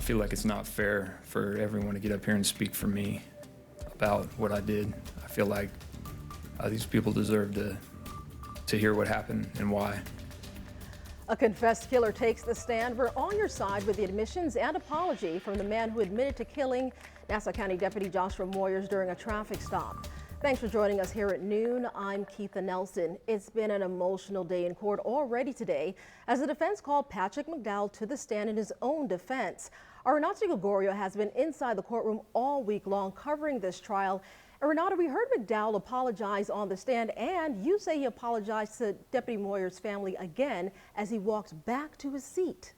feel like it's not fair for everyone to get up here and speak for me about what I did. I feel like these people deserve to hear what happened and why. A confessed killer takes the stand. We're on your side with the admissions and apology from the man who admitted to killing Nassau County Deputy Joshua Moyers during a traffic stop. Thanks for joining us here at noon. I'm Keitha Nelson. It's been an emotional day in court already today as the defense called Patrick McDowell to the stand in his own defense. Our Renata Gregorio has been inside the courtroom all week long covering this trial. And Renata, we heard McDowell apologize on the stand, and you say he apologized to Deputy Moyers' family again as he walked back to his seat.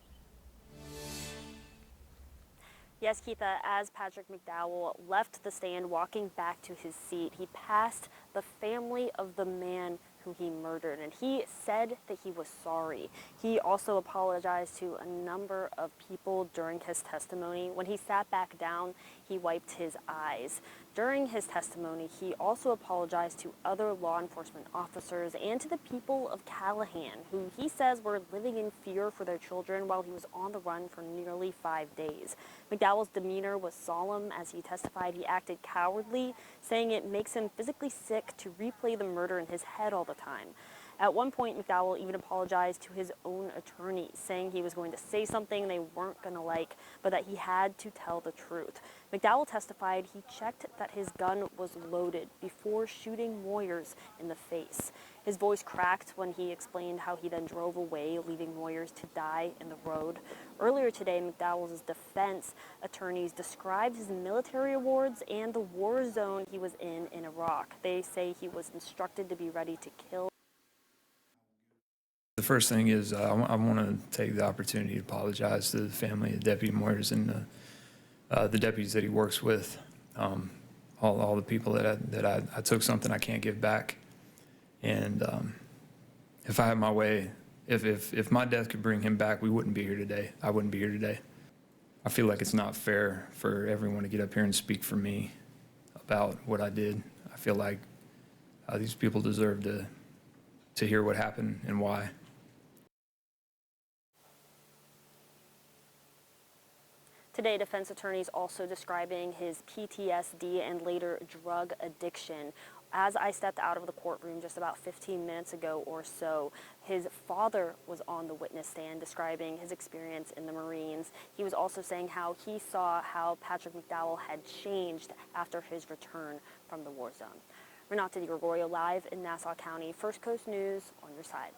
Yes, Keitha, as Patrick McDowell left the stand walking back to his seat, he passed the family of the man who he murdered, and he said that he was sorry. He also apologized to a number of people during his testimony. When he sat back down, he wiped his eyes. During his testimony, he also apologized to other law enforcement officers and to the people of Callahan, who he says were living in fear for their children while he was on the run for nearly 5 days. McDowell's demeanor was solemn as he testified he acted cowardly, saying it makes him physically sick to replay the murder in his head all the time. At one point, McDowell even apologized to his own attorney, saying he was going to say something they weren't going to like, but that he had to tell the truth. McDowell testified he checked that his gun was loaded before shooting Moyers in the face. His voice cracked when he explained how he then drove away, leaving Moyers to die in the road. Earlier today, McDowell's defense attorneys described his military awards and the war zone he was in Iraq. They say he was instructed to be ready to kill. The first thing is I want to take the opportunity to apologize to the family of Deputy Moyers and the deputies that he works with, all the people that I took something I can't give back. And if I had my way, if my death could bring him back, we wouldn't be here today. I wouldn't be here today. I feel like it's not fair for everyone to get up here and speak for me about what I did. I feel like these people deserve to hear what happened and why. Today, defense attorneys also describing his PTSD and later drug addiction. As I stepped out of the courtroom just about 15 minutes ago or so, his father was on the witness stand describing his experience in the Marines. He was also saying how he saw how Patrick McDowell had changed after his return from the war zone. Renata Gregorio live in Nassau County, First Coast News on your side.